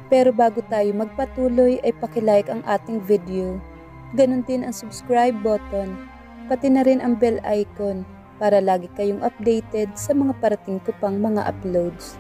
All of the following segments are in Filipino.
Pero bago tayo magpatuloy ay pakilike ang ating video. Ganon din ang subscribe button, pati na rin ang bell icon para lagi kayong updated sa mga parating ko pang mga uploads.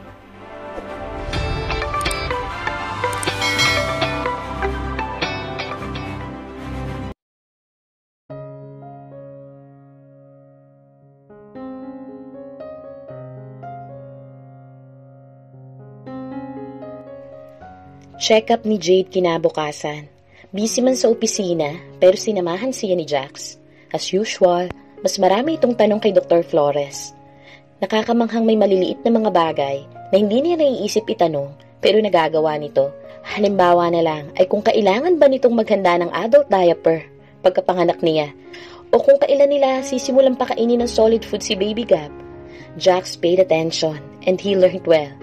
Check-up ni Jade kinabukasan. Busy man sa opisina, pero sinamahan siya ni Jax. As usual, mas marami itong tanong kay Dr. Flores. Nakakamanghang may maliliit na mga bagay na hindi niya naiisip itanong, pero nagagawa nito. Halimbawa na lang ay kung kailangan ba nitong maghanda ng adult diaper pagkapanganak niya, o kung kailan nila sisimulang pakainin ng solid food si Baby Gab. Jax paid attention, and he learned well.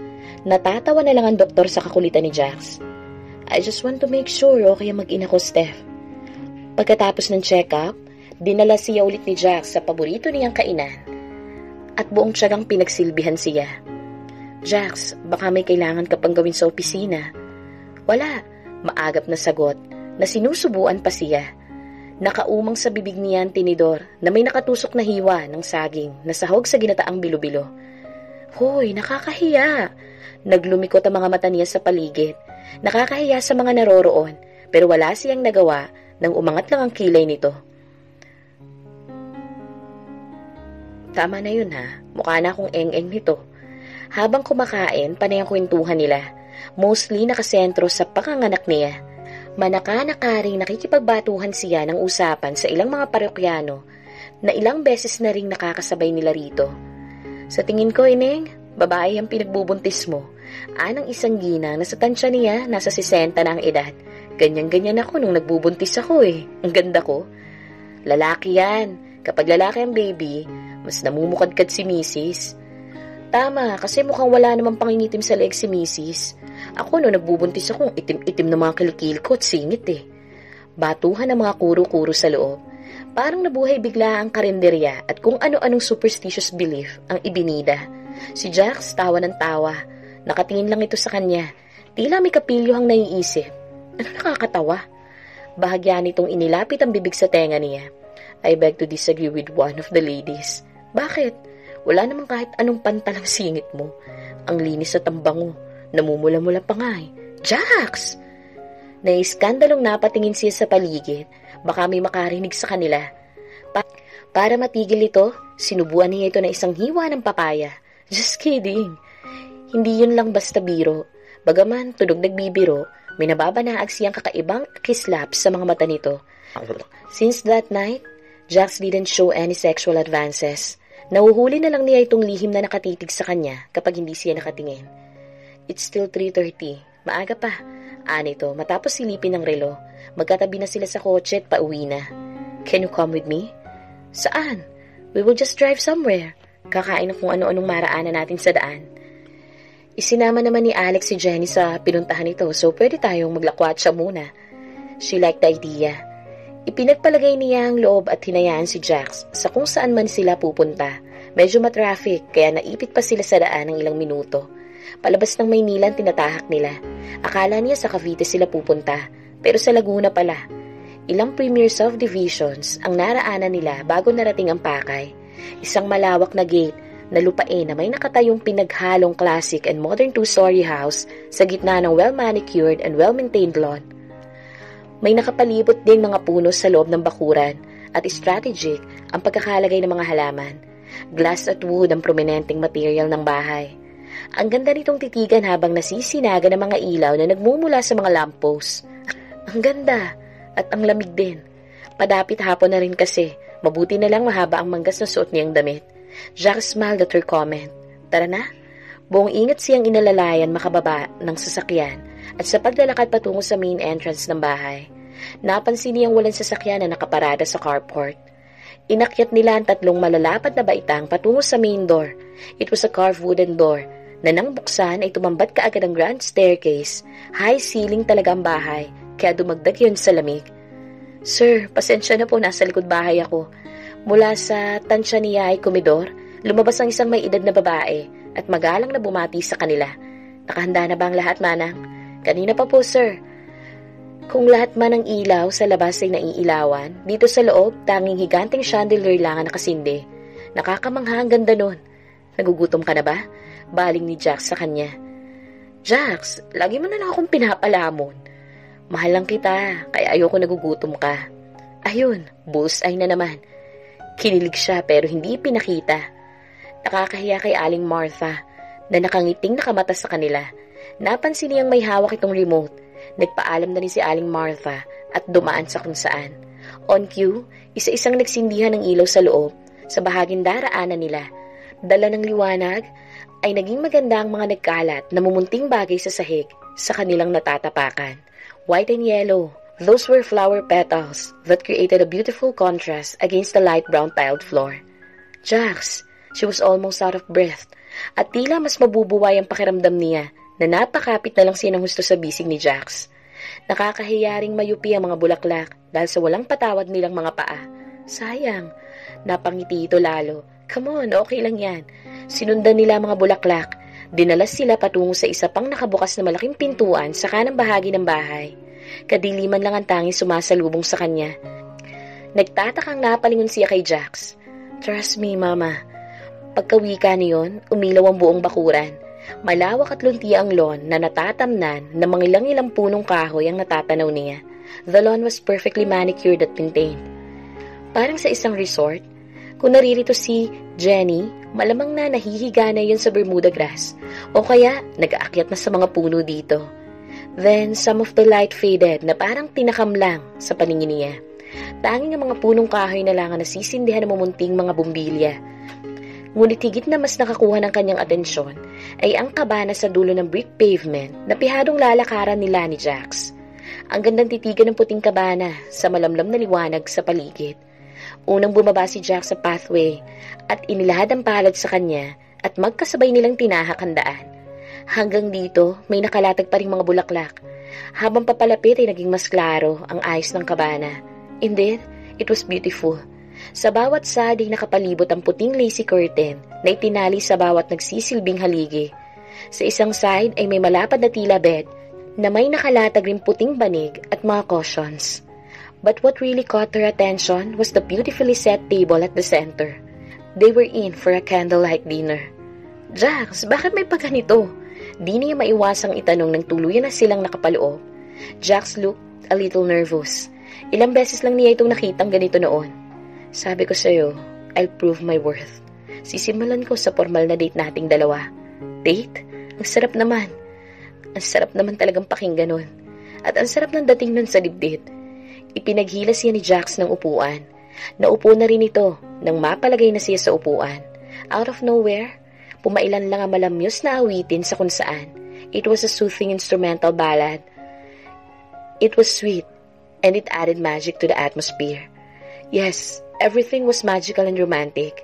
Natatawa na lang ang doktor sa kakulitan ni Jax. I just want to make sure okay ang mag-ina ko, Steph. Pagkatapos ng check-up, dinala siya ulit ni Jax sa paborito niyang kainan. At buong tiyagang pinagsilbihan siya. Jax, baka may kailangan ka pang gawin sa opisina. Wala, maagap na sagot na sinusubuan pa siya. Nakaumang sa bibig niya ang tinidor na may nakatusok na hiwa ng saging na sahog sa ginataang bilo-bilo. Hoy, nakakahiya! Naglumikot ang mga mata niya sa paligid. Nakakahiya sa mga naroroon, pero wala siyang nagawa nang umangat lang ang kilay nito. Tama na yun ha, mukha na akong eng-eng nito. Habang kumakain, panay ang kwentuhan nila. Mostly nakasentro sa panganganak niya. Manaka-nakaring nakikipagbatuhan siya ng usapan sa ilang mga parokyano na ilang beses na ring nakakasabay nila rito. Sa tingin ko, Ineng, babae ang pinagbubuntis mo. Anang isang ginang na sa tansya niya nasa 60 na ang edad. Ganyan-ganyan ako nung nagbubuntis ako eh. Ang ganda ko. Lalaki yan. Kapag lalaki ang baby, mas namumukadkad si Mrs. Tama, kasi mukhang wala namang pangingitim sa leeg si Mrs. Ako nung nagbubuntis ako, itim-itim na mga kilikil ko at singit eh. Batuhan ang mga kuro-kuro sa loob. Parang nabuhay bigla ang karinderya at kung ano-anong superstitious belief ang ibinida. Si Jax tawa ng tawa. Nakatingin lang ito sa kanya. Tila may kapilyohang naiisip. Ano nakakatawa? Bahagya nitong inilapit ang bibig sa tenga niya. I beg to disagree with one of the ladies. Bakit? Wala namang kahit anong pantalang singit mo. Ang linis at ang bango. Namumula-mula pa nga eh. Jax! Naiskandalong napatingin siya sa paligid. Baka may makarinig sa kanila. Para matigil ito, sinubuan niya ito na isang hiwa ng papaya. Just kidding. Hindi yun lang basta biro. Bagaman tunog nagbibiro, may nababanaag siyang kakaibang kislap sa mga mata nito. Since that night, Jax didn't show any sexual advances. Nahuhuli na lang niya itong lihim na nakatitig sa kanya kapag hindi siya nakatingin. It's still 3:30. Maaga pa. Anito, matapos silipin ng relo, magkatabi na sila sa kotse at pauwi na. Can you come with me? Saan? We will just drive somewhere. Kakain ng kung ano-anong maraanan natin sa daan. Isinama naman ni Alex si Jenny sa pinuntahan nito, so pwede tayong maglakwatsa muna. She liked the idea. Ipinagpalagay niya ang loob at hinayaan si Jax sa kung saan man sila pupunta. Medyo matraffic, kaya naipit pa sila sa daan ng ilang minuto. Palabas ng Maynila ang tinatahak nila. Akala niya sa Cavite sila pupunta, pero sa Laguna pala. Ilang premier subdivisions ang naraanan nila bago narating ang Pakay. Isang malawak na gate na lupain na may nakatayong pinaghalong classic and modern two-story house sa gitna ng well-manicured and well-maintained lawn. May nakapalibot ding mga puno sa loob ng bakuran at strategic ang pagkakalagay ng mga halaman. Glass at wood ang prominenteng material ng bahay. Ang ganda nitong titigan habang nasisinaga ng mga ilaw na nagmumula sa mga lamppost. Ang ganda at ang lamig din. Padapit hapon na rin kasi, mabuti na lang mahaba ang manggas na suot niyang damit. Jax smiled at her comment. Tara na. Buong ingat siyang inalalayan makababa ng sasakyan at sa paglalakad patungo sa main entrance ng bahay. Napansin niyang walang sasakyan na nakaparada sa carport. Inakyat nila ang tatlong malalapad na baitang patungo sa main door. It was a carved wooden door na nang buksan ay tumambat kaagad ang grand staircase. High ceiling talaga ang bahay, kaya dumagdag yun sa lamig. Sir, pasensya na po, nasa likod bahay ako. Mula sa tansya niya ay komedor, lumabas ang isang may edad na babae at magalang na bumati sa kanila. Nakahanda na ba ang lahat, Manang? Kanina pa po, sir. Kung lahat man ng ilaw sa labas ay naiilawan, dito sa loob, tanging higanteng chandelier lang ang nakasindi. Nakakamangha ang ganda nun. Nagugutom ka na ba? Baling ni Jax sa kanya. Jax, lagi mo na lang akong pinapalamon. Mahal lang kita, kaya ayoko nagugutom ka. Ayun, bullseye na naman. Kinilig siya pero hindi pinakita. Nakakahiya kay Aling Martha na nakangiting nakamata sa kanila. Napansin niyang may hawak itong remote. Nagpaalam na rin si Aling Martha at dumaan sa kung saan. On cue, isa-isang nagsindihan ng ilaw sa loob sa bahaging daraanan nila. Dala ng liwanag ay naging maganda ang mga nagkalat na mumunting bagay sa sahig sa kanilang natatapakan. White and yellow, those were flower petals that created a beautiful contrast against the light brown tiled floor. Jax, she was almost out of breath at tila mas mabubuway ang pakiramdam niya na napakapit na lang siya ng husto sa bisig ni Jax. Nakakahiyaring mayupi ang mga bulaklak dahil sa walang patawad nilang mga paa. Sayang, napangiti ito lalo. Come on, okay lang yan. Sinundan nila mga bulaklak. Dinalas sila patungo sa isa pang nakabukas na malaking pintuan sa kanang bahagi ng bahay. Kadiliman lang ang tanging sumasalubong sa kanya. Nagtatakang napalingon siya kay Jax. Trust me, Mama. Pagkawika niyon, umilaw ang buong bakuran. Malawak at lunti ang lawn na natatamnan na mga ilang-ilang punong kahoy ang natatanaw niya. The lawn was perfectly manicured at maintained. Parang sa isang resort, kung naririto si Jenny, malamang na nahihiga na yun sa Bermuda grass o kaya nag-aakyat na sa mga puno dito. Then, some of the light faded na parang tinakam lang sa paningin niya. Tanging ang mga punong kahoy na lang ang nasisindihan ng mumunting mga bumbilya. Ngunit higit na mas nakakuha ng kanyang atensyon ay ang kabana sa dulo ng brick pavement na pihadong lalakaran nila ni Jax. Ang gandang titigan ng puting kabana sa malamlam na liwanag sa paligid. Unang bumaba si Jax sa pathway at inilahad ang palad sa kanya at magkasabay nilang tinahak ang daan. Hanggang dito, may nakalatag pa ring mga bulaklak. Habang papalapit ay naging mas klaro ang ayos ng kabana. Indeed, it was beautiful. Sa bawat side ay nakapalibot ang puting lacy curtain na itinali sa bawat nagsisilbing haligi. Sa isang side ay may malapad na tila bed na may nakalatag ring puting banig at mga cushions. But what really caught her attention was the beautifully set table at the center. They were in for a candlelight dinner. Jax, bakit may pagganito? Di niya maiwasang itanong ng tuluyan na silang nakapaloob. Jax looked a little nervous. Ilang beses lang niya itong nakitang ganito noon. Sabi ko sa'yo, I'll prove my worth. Sisimulan ko sa formal na date nating dalawa. Date? Ang sarap naman. Ang sarap naman talagang pakinggan nun. At ang sarap ng dating nun sa dibdib. Ipinaghilas siya ni Jax ng upuan. Naupo na rin ito nang mapalagay na siya sa upuan. Out of nowhere, pumailan lang ang malamyos na awitin sa kung saan. It was a soothing instrumental ballad. It was sweet, and it added magic to the atmosphere. Yes, everything was magical and romantic.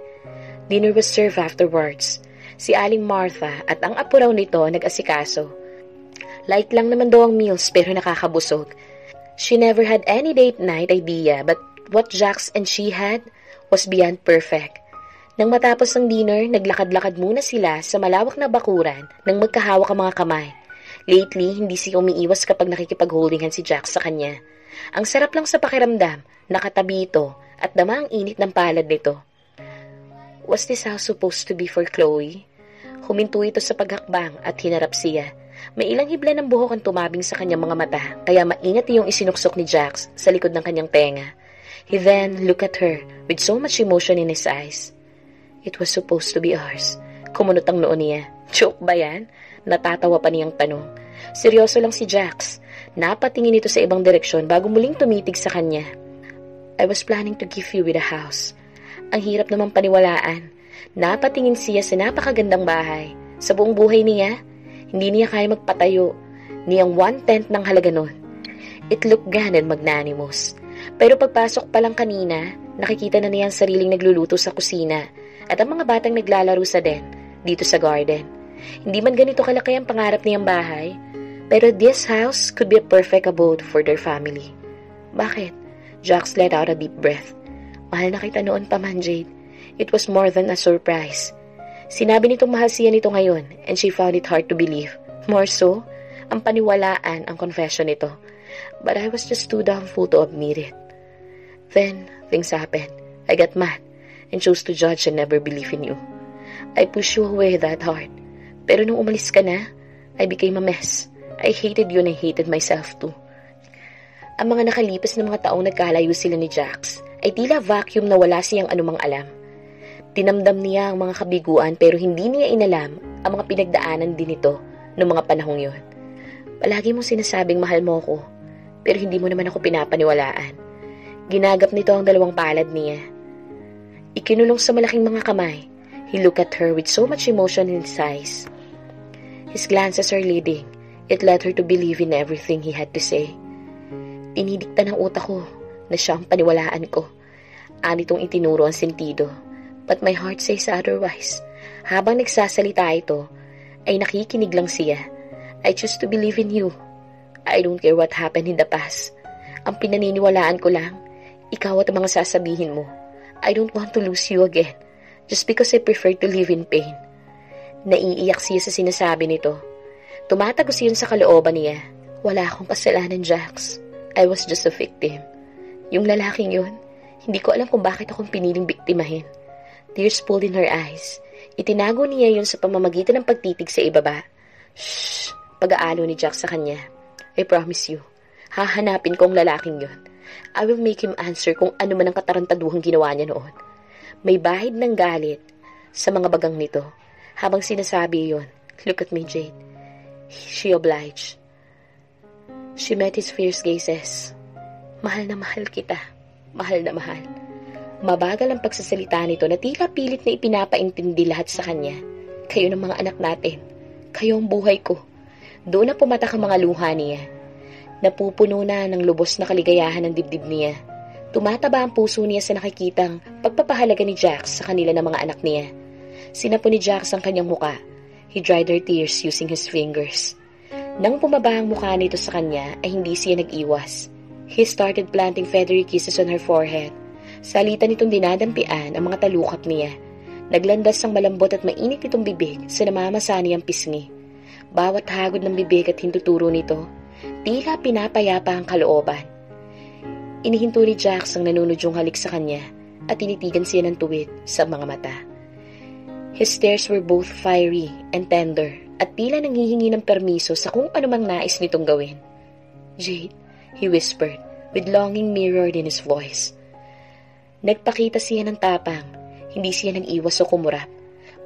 Dinner was served afterwards. Si Aling Martha at ang apo raw nito nag-asikaso. Light lang naman daw ang meals pero nakakabusog. She never had any date night idea but what Jax and she had was beyond perfect. Nang matapos ang dinner, naglakad-lakad muna sila sa malawak na bakuran nang magkahawak ang mga kamay. Lately, hindi siya umiiwas kapag nakikipag-holdingan si Jax sa kanya. Ang sarap lang sa pakiramdam, nakatabi ito at dama ang init ng palad nito. Was this house supposed to be for Chloe? Huminto ito sa paghakbang at hinarap siya. May ilang hibla ng buhok ang tumabing sa kanyang mga mata, kaya maingat iyong isinuksok ni Jax sa likod ng kanyang tenga. He then looked at her with so much emotion in his eyes. It was supposed to be ours. Kumunot ang noo niya. Joke ba yan? Natatawa pa niyang tanong. Seryoso lang si Jax. Napatingin ito sa ibang direksyon bago muling tumitig sa kanya. I was planning to give you with a house. Ang hirap naman paniwalaan. Napatingin siya sa napakagandang bahay. Sa buong buhay niya, hindi niya kaya magpatayo niyang 1/10 ng halaga nun. It looked grand and magnanimous. Pero pagpasok pa lang kanina, nakikita na niya ang sariling nagluluto sa kusina at ang mga batang naglalaro sa den dito sa garden. Hindi man ganito kalaki ang pangarap niyang bahay, pero this house could be a perfect abode for their family. Bakit? Jax let out a deep breath. Mahal na kita noon pa man, Jade. It was more than a surprise. Sinabi nitong mahal siya nito ngayon and she found it hard to believe. More so, ang paniwalaan ang confession nito. But I was just too damn fool to admit it. Then, things happened. I got mad and chose to judge and never believe in you. I pushed you away that hard. Pero nung umalis ka na, I became a mess. I hated you and I hated myself too. Ang mga nakalipas na mga taong nagkalayo sila ni Jax ay tila vacuum na wala siyang anumang alam. Tinamdam niya ang mga kabiguan pero hindi niya inalam ang mga pinagdaanan din nito noong mga panahong yon. Palagi mong sinasabing mahal mo ko, pero hindi mo naman ako pinapaniwalaan. Ginagap nito ang dalawang palad niya. Ikinulong sa malaking mga kamay. He looked at her with so much emotion in his eyes. His glances are leading. It led her to believe in everything he had to say. Tinidikta ng utak ko na siya ang paniwalaan ko. Anitong itinuro ang sentido. But my heart says otherwise. Habang nagsasalita ito, ay nakikinig lang siya. I choose to believe in you. I don't care what happened in the past. Ang pinaniniwalaan ko lang, ikaw at ang mga sasabihin mo. I don't want to lose you again, just because I prefer to live in pain. Naiiyak siya sa sinasabi nito. Tumatagos yun sa kalooban niya. Wala akong kasalanan, Jax. I was just a victim. Yung lalaking yun, hindi ko alam kung bakit akong piniling biktimahin. Tears pulled in her eyes. Itinago niya yun sa pamamagitan ng pagtitig sa ibaba. Shh! Pag-aalo ni Jax sa kanya. I promise you, hahanapin ko ang lalaking yun. I will make him answer kung ano man ang katarantaduhang ginawa niya noon. May bahid ng galit sa mga bagang nito. Habang sinasabi yun, look at me, Jade. She obliged. She met his fierce gazes. Mahal na mahal kita. Mahal na mahal. Mabagal ang pagsasalita nito na tila pilit na ipinapaintindi lahat sa kanya. Kayo ng mga anak natin. Kayo ang buhay ko. Doon na pumatak ang mga luha niya. Napupuno na ng lubos na kaligayahan ng dibdib niya. Tumataba ang puso niya sa nakikitang pagpapahalaga ni Jax sa kanila ng mga anak niya. Sinapo ni Jax ang kanyang muka. He dried her tears using his fingers. Nang bumaba ang mukha nito sa kanya ay hindi siya nag-iwas. He started planting feathery kisses on her forehead. Salita nitong dinadampian ang mga talukap niya. Naglandas ang malambot at mainit nitong bibig sa namamasani ang pisngi. Bawat hagod ng bibig at hintuturo nito, tila pinapayapa ang kalooban. Inihinto ni Jax ang nanunudyong halik sa kanya at tinitigan siya ng tuwid sa mga mata. His stares were both fiery and tender at tila nanghihingi ng permiso sa kung anumang nais nitong gawin. Jade, he whispered with longing mirrored in his voice. Nagpakita siya ng tapang, hindi siya nag-iwas o kumurap.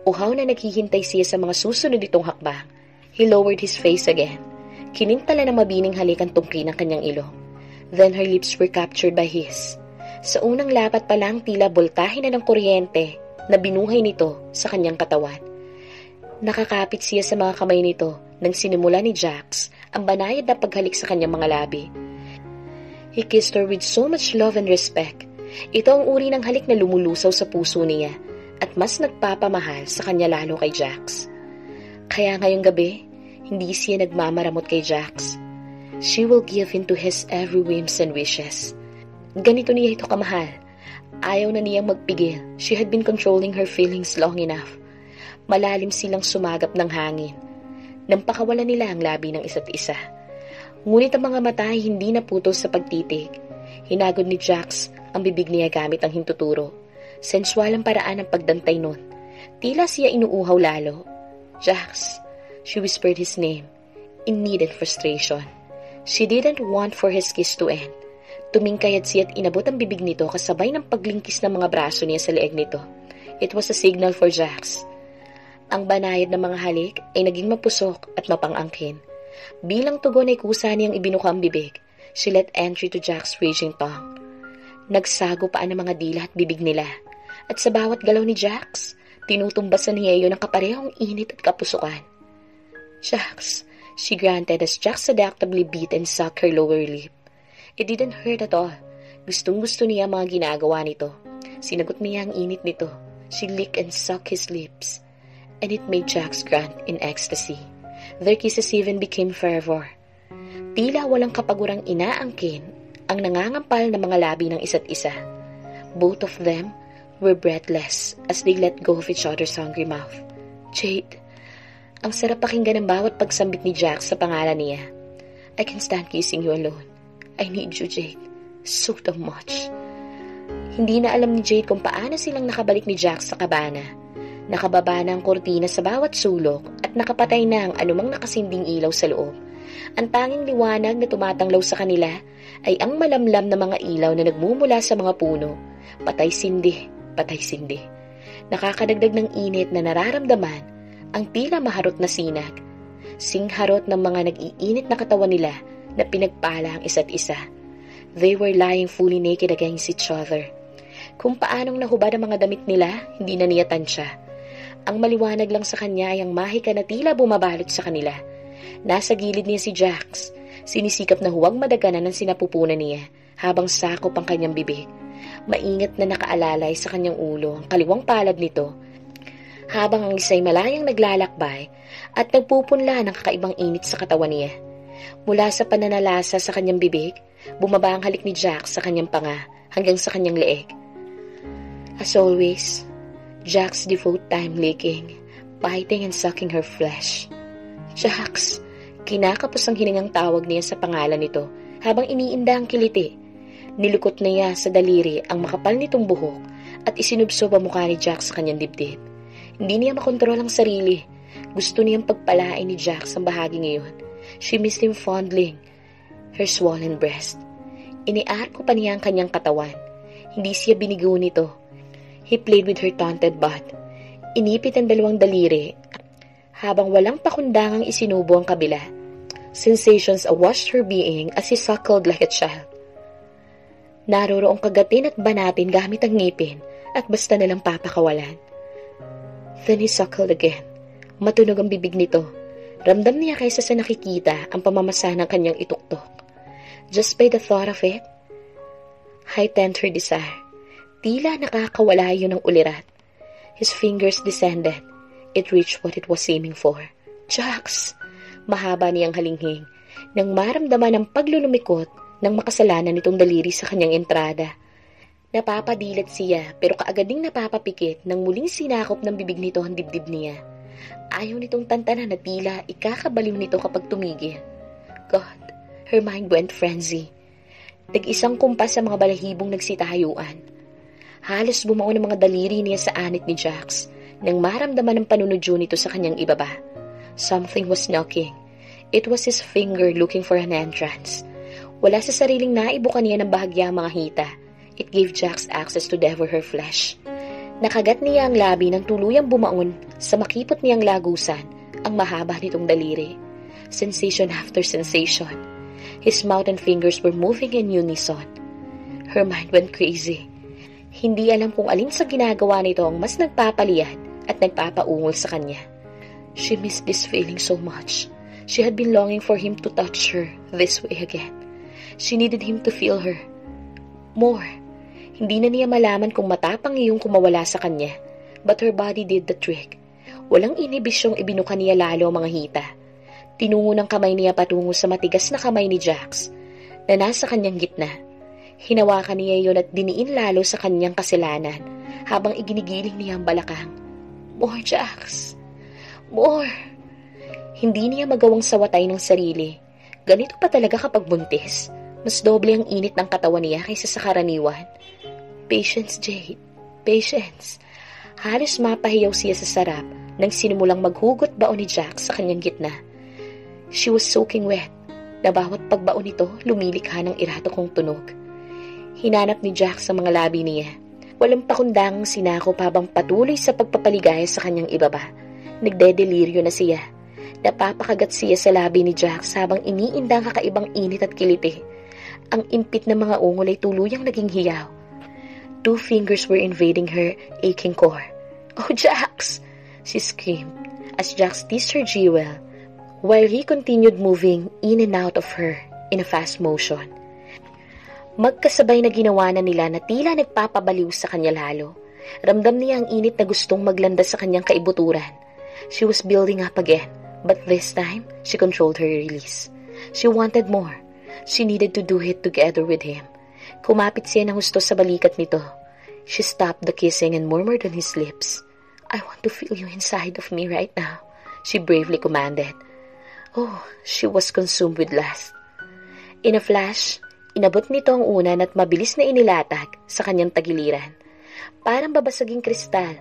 Uhaw na naghihintay siya sa mga susunod itong hakbang. He lowered his face again. Kinintala na mabining halik ang tungki ng kanyang ilong. Then her lips were captured by his. Sa unang lapat pa lang tila boltahin na ng kuryente na binuhay nito sa kanyang katawan. Nakakapit siya sa mga kamay nito nang sinimula ni Jax ang banayad na paghalik sa kanyang mga labi. He kissed her with so much love and respect. Ito ang uri ng halik na lumulusaw sa puso niya at mas nagpapamahal sa kanya lalo kay Jax. Kaya ngayong gabi, hindi siya nagmamaramot kay Jax. She will give in to his every whims and wishes. Ganito niya ito kamahal. Ayaw na niyang magpigil. She had been controlling her feelings long enough. Malalim silang sumagap ng hangin. Nang pakawalan nila ang labi ng isa't isa. Ngunit ang mga mata ay hindi naputol sa pagtitig. Hinagod ni Jax ang bibig niya gamit ang hintuturo. Sensual ang paraan ng pagdantay nun. Tila siya inuuhaw lalo. Jax, she whispered his name in need and frustration. She didn't want for his kiss to end. Tumingkayat siya at inabot ang bibig nito kasabay ng paglingkis ng mga braso niya sa leeg nito. It was a signal for Jax. Ang banayad ng mga halik ay naging mapusok at mapangangkin. Bilang tugon ay kusa niyang ibinuka ang bibig. She let entry to Jax's raging tongue. Nagsago pa ang mga dila at bibig nila. At sa bawat galaw ni Jax, tinutumbasan niya iyon ng kaparehong init at kapusukan. Jax, she granted as Jax seductively beat and sucked her lower lip. It didn't hurt at all. Gustong-gusto niya ang mga ginagawa nito. Sinagot niya ang init nito. She licked and sucked his lips. And it made Jax grunt in ecstasy. Their kisses even became fervor. Tila walang kapagurang inaangkin ang nangangampal na mga labi ng isa't isa. Both of them were breathless as they let go of each other's hungry mouth. Jade, Ang sarap pakinggan ng bawat pagsambit ni Jack sa pangalan niya. I can stand kissing you alone. I need you, Jade. So damn much. Hindi na alam ni Jade kung paano silang nakabalik ni Jack sa kabana. Nakababa na ang kurtina sa bawat sulok at nakapatay na ang anumang nakasinding ilaw sa loob. Ang tanging liwanag na tumatanglaw sa kanila ay ang malamlam na mga ilaw na nagmumula sa mga puno. Patay-sindi, patay-sindi. Nakakadagdag ng init na nararamdaman ang tila maharot na sinag. Singharot ng mga nag-iinit na katawan nila na pinagpala ang isa't isa. They were lying fully naked against each other. Kung paanong nahubad ang mga damit nila, hindi na niya tansya. Ang maliwanag lang sa kanya ay ang mahika na tila bumabalot sa kanila. Nasa gilid niya si Jax. Sinisikap na huwag madaganan ng sinapupunan niya habang sakop ang kanyang bibig. Maingat na nakaalalay sa kanyang ulo ang kaliwang palad nito habang ang isa'y malayang naglalakbay at nagpupunla ng kakaibang init sa katawan niya. Mula sa pananalasa sa kanyang bibig, bumaba ang halik ni Jax sa kanyang panga hanggang sa kanyang leeg. As always, Jax devote time licking, biting and sucking her flesh. Jax, kinakapos ang hiningang tawag niya sa pangalan nito habang iniinda ang kiliti. Nilukot niya sa daliri ang makapal nitong buhok at isinubsob ang mukha ni Jax sa kanyang dibdib. Hindi niya makontrol ang sarili. Gusto niyang pagpalain ni Jax ang bahagi ngayon. She missed him fondling her swollen breast. Iniarko pa niya ang kanyang katawan. Hindi siya binigo nito. He played with her taunted butt. Inipit ang dalawang daliri habang walang pakundangang isinubo ang kabila. Sensations awashed her being as he suckled like a child. Naroroong kagatin at banatin gamit ang ngipin at basta nalang papakawalan. Then he suckled again. Matunog ang bibig nito. Ramdam niya kaysa sa nakikita ang pamamasa ng kanyang ituktok. Just by the thought of it, heightened her desire. Tila nakakawala yun ng ulirat. His fingers descended. It reached what it was aiming for. Jax! Mahaba niyang halinghing nang maramdaman ang paglulumikot ng makasalanan nitong daliri sa kanyang entrada. Napapadilat siya pero kaagad ding napapapikit nang muling sinakop ng bibig nito ang dibdib niya. Ayaw nitong tantanan na tila ikakabaliw nito kapag tumigil. God, her mind went frenzy. Tag-isang kumpas sa mga balahibong nagsitahayuan. Halos bumao ng mga daliri niya sa anit ni Jax nang maramdaman ang panunudyo nito sa kanyang ibaba. Something was knocking. It was his finger looking for an entrance. Wala sa sariling naibukan niya ng bahagya mga hita. It gave Jax access to devour her flesh. Nakagat niya ang labi ng tuluyang bumaon sa makipot niyang lagusan ang mahaba nitong daliri. Sensation after sensation. His mouth and fingers were moving in unison. Her mind went crazy. Hindi alam kung alin sa ginagawa nito ang mas nagpapaliyad at nagpapaungol sa kanya. She missed this feeling so much. She had been longing for him to touch her this way again. She needed him to feel her. More. Hindi na niya malaman kung matapang iyong kumawala sa kanya. But her body did the trick. Walang inibisyong ibinuka niya lalo ang mga hita. Tinungo ng kamay niya patungo sa matigas na kamay ni Jax na nasa kanyang gitna. Hinawakan niya yun at diniin lalo sa kanyang kasalanan habang iginigiling niya ang balakang. More, Jax. More. Hindi niya magawang sawatay ng sarili. Ganito pa talaga kapag buntis. Mas doble ang init ng katawan niya kaysa sa karaniwan. Patience, Jade. Patience. Halos mapahiyaw siya sa sarap nang sinimulang maghugot baon ni Jax sa kanyang gitna. She was soaking wet. Na bawat pagbaon nito, lumilikha ng irato kong tunog. Hinanap ni Jax sa mga labi niya. Walang pakundangang sinakop habang patuloy sa pagpapaligaya sa kanyang ibaba. Nagdedeliryo na siya. Napapakagat siya sa labi ni Jax habang iniinda ang kakaibang init at kiliti. Ang impit na mga ungol ay tuluyang naging hiyaw. 2 fingers were invading her aching core. Oh, Jax! She screamed as Jax teased her jewel while he continued moving in and out of her in a fast motion. Magkasabay na ginawa na nila na tila nagpapabaliw sa kanya lalo. Ramdam niya ang init na gustong maglandas sa kanyang kaibuturan. She was building up again, but this time, she controlled her release. She wanted more. She needed to do it together with him. Kumapit siya ng husto sa balikat nito. She stopped the kissing and murmured on his lips, I want to feel you inside of me right now. she bravely commanded. Oh, she was consumed with lust. In a flash, inabot nito ang unan at mabilis na inilatag sa kanyang tagiliran. Parang babasaging kristal,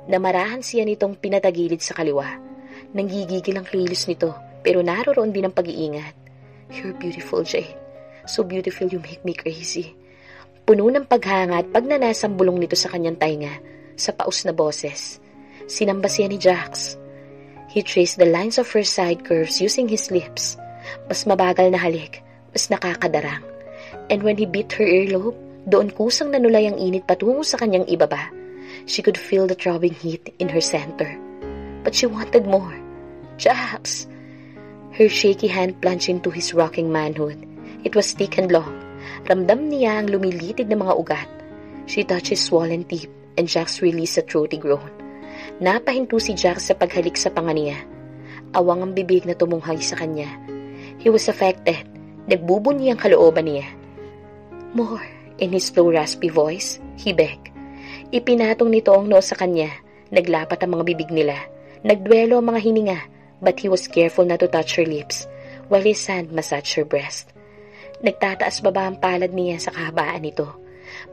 namarahan siya nitong pinatagilid sa kaliwa. Nanggigigil ang kilos nito, pero naroroon din ang pag-iingat. You're beautiful, Jade. So beautiful you make me crazy. Puno ng paghanga at pagnanasang bulong nito sa kanyang tainga, sa paus na boses. Sinamba siya ni Jax. He traced the lines of her side curves using his lips. Mas mabagal na halik, mas nakakadarang. And when he beat her earlobe, doon kusang nanulay ang init patungo sa kanyang ibaba. She could feel the throbbing heat in her center. But she wanted more. Jax! Her shaky hand plunged into his rocking manhood. It was thick and long. Ramdam niya ang lumilitid na mga ugat. She touched his swollen teeth and Jax released a throaty groan. Napahinto si Jax sa paghalik sa panga niya. Awang ang bibig na tumunghay sa kanya. He was affected. Nagbubunyi ang kalooban niya. More, in his slow raspy voice, he begged. Ipinatong nito ang noo sa kanya. Naglapat ang mga bibig nila. Nagduelo ang mga hininga, but he was careful not to touch her lips, while his hand massaged her breast. Nagtataas baba ang palad niya sa kahabaan nito.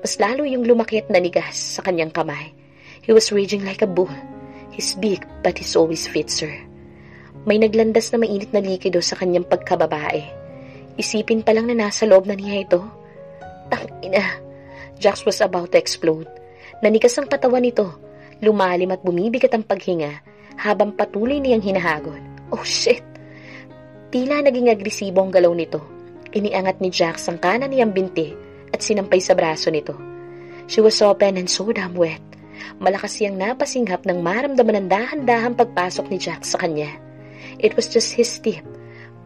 Mas lalo yung lumaki at nanigas sa kanyang kamay. He was raging like a bull. He's big, but he always fits her. May naglandas na mainit na likido sa kanyang pagkababae. Isipin pa lang na nasa loob na niya ito. Tangina. Jax was about to explode. Nanigas ang katawan nito. Lumalim at bumibigat ang paghinga habang patuloy niyang hinahagod. Oh shit! Tila naging agresibo ang galaw nito. Iniangat ni Jax ang kanan niyang binti at sinampay sa braso nito. She was open and so damn wet. Malakas siyang napasinghap nang maramdaman ng dahan-dahang pagpasok ni Jax sa kanya. It was just his tip,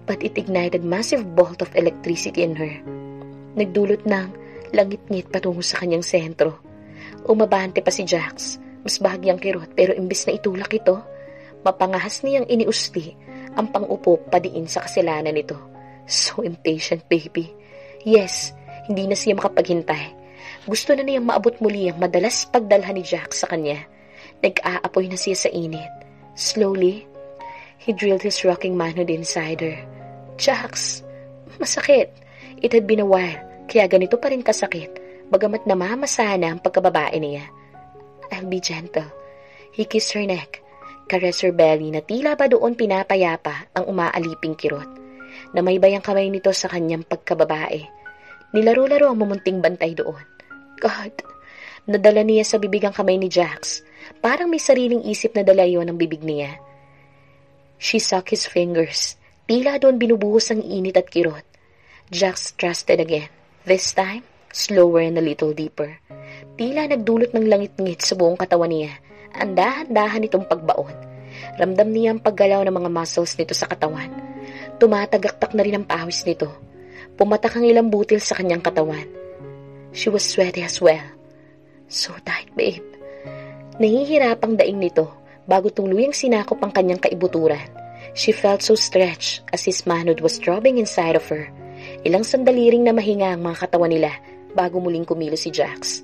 but it ignited massive bolt of electricity in her. Nagdulot ng langit-ngit patungo sa kanyang sentro. Umabante pa si Jax, mas bahagyang kirot pero imbis na itulak ito, mapangahas niyang iniusli ang pang-upo padiin sa kasalanan nito. So impatient, baby. Yes, hindi na siya makapaghintay. Gusto na niyang maabot muli ang madalas pagdalhan ni Jax sa kanya. Nag-aapoy na siya sa init. Slowly, he drilled his rocking manhood inside her. Jax, masakit. It had been a while, kaya ganito pa rin kasakit, bagamat namamasana ang pagkababae niya. I'll be gentle. He kissed her neck, caressed her belly na tila ba doon pinapayapa ang umaaliping kirot. Namaybay ang kamay nito sa kanyang pagkababae. Nilaro-laro ang mumunting bantay doon. God! Nadala niya sa bibig ang kamay ni Jax. Parang may sariling isip na dala yun ang bibig niya. She sucked his fingers. Tila doon binubuhos ang init at kirot. Jax thrusted again. This time, slower and a little deeper. Tila nagdulot ng langit-ngit sa buong katawan niya. Ang dahan-dahan nitong pagbaon. Ramdam niya ang paggalaw ng mga muscles nito sa katawan. Tumatagaktak na rin ang pawis nito. Pumatak ang ilang butil sa kanyang katawan. She was sweaty as well. So tight, babe. Nahihirapang daing nito bago tuluyang sinakop ang kanyang kaibuturan. She felt so stretched as his manhood was throbbing inside of her. Ilang sandali ring na mahinga ang mga katawan nila bago muling kumilos si Jax.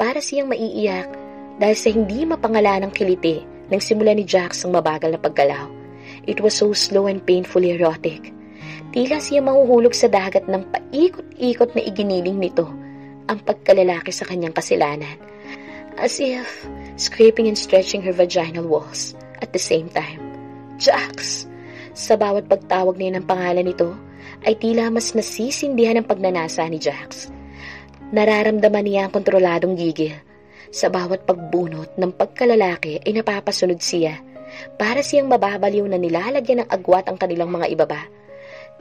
Para siyang maiiyak dahil sa hindi mapangalanang kiliti nang simula ni Jax ang mabagal na paggalaw. It was so slow and painfully erotic. Tila siya mahuhulog sa dagat ng paikot-ikot na iginiling nito ang pagkalalaki sa kanyang kasilanan. As if scraping and stretching her vaginal walls at the same time. Jax! Sa bawat pagtawag niya ng pangalan nito, ay tila mas nasisindihan ang pagnanasa ni Jax. Nararamdaman niya ang kontroladong gigil. Sa bawat pagbunot ng pagkalalaki ay napapasunod siya. Para siyang mababaliw na nilalagyan ng agwat ang kanilang mga ibaba.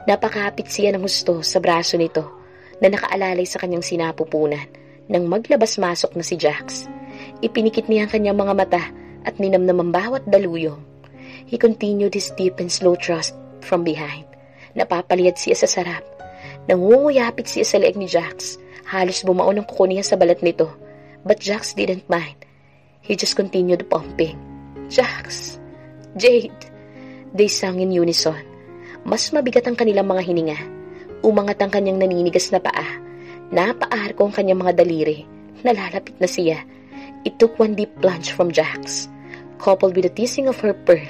Napakapit siya ng husto sa braso nito na nakaalalay sa kanyang sinapupunan nang maglabas-masok na si Jax. Ipinikit niya ang kanyang mga mata at ninamnam ang bawat daluyong. He continued his deep and slow thrust from behind. Napapaliyad siya sa sarap. Nangunguyapit siya sa leeg ni Jax. Halos bumaon ang kuko niya sa balat nito. But Jax didn't mind. He just continued pumping. Jax! Jade! They sang in unison. Mas mabigat ang kanilang mga hininga. Umangat ang kanyang naninigas na paa. Napaarko ang kanyang mga daliri. Nalalapit na siya. It took one deep plunge from Jax. Coupled with the teasing of her pearl,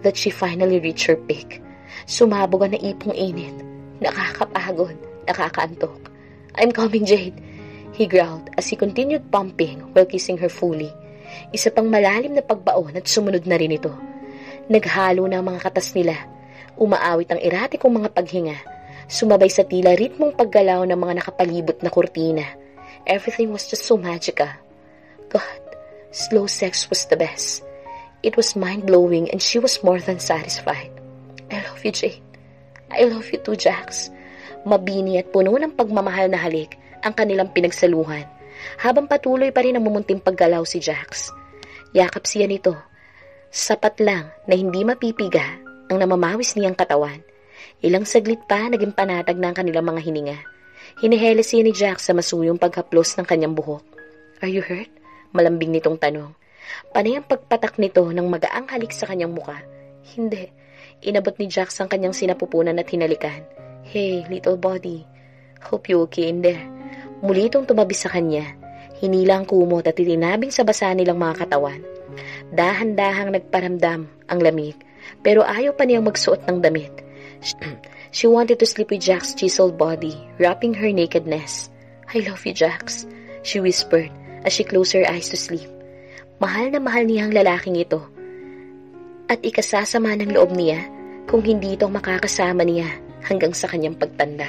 that she finally reached her peak. Sumabog ang naipong init. Nakakapagod, nakakaantok. "I'm coming, Jade," he growled as he continued pumping while kissing her fully. Isa pang malalim na pagbaon at sumunod na rin ito. Naghalo na ang mga katas nila. Umaawit ang eratikong mga paghinga. Sumabay sa tila ritmong paggalaw ng mga nakapalibot na kurtina. Everything was just so magical. God, slow sex was the best. It was mind-blowing and she was more than satisfied. "I love you, Jade. I love you too, Jax." Mabini at puno ng pagmamahal na halik ang kanilang pinagsaluhan, habang patuloy pa rin ang mumunting paggalaw si Jax. Yakap siya nito. Sapat lang na hindi mapipiga ang namamawis niyang katawan. Ilang saglit pa naging panatag na ang kanilang mga hininga. Hiniheles siya ni Jax sa masuyong paghaplos ng kanyang buhok. "Are you hurt?" Malambing nitong tanong. Panay ang pagpatak nito ng magaang halik sa kanyang muka. "Hindi." Inabot ni Jax ang kanyang sinapupunan at hinalikan. "Hey, little body. Hope you okay in there." Muli itong tumabi sa kanya. Hinila ang kumot at itinabing sa basa nilang mga katawan. Dahan-dahang nagparamdam ang lamig, pero ayaw pa niyang magsuot ng damit. She wanted to sleep with Jax's chiseled body, wrapping her nakedness. "I love you, Jax," she whispered as she closed her eyes to sleep. Mahal na mahal niya ang lalaking ito. At ikasasama ng loob niya kung hindi itong makakasama niya hanggang sa kanyang pagtanda.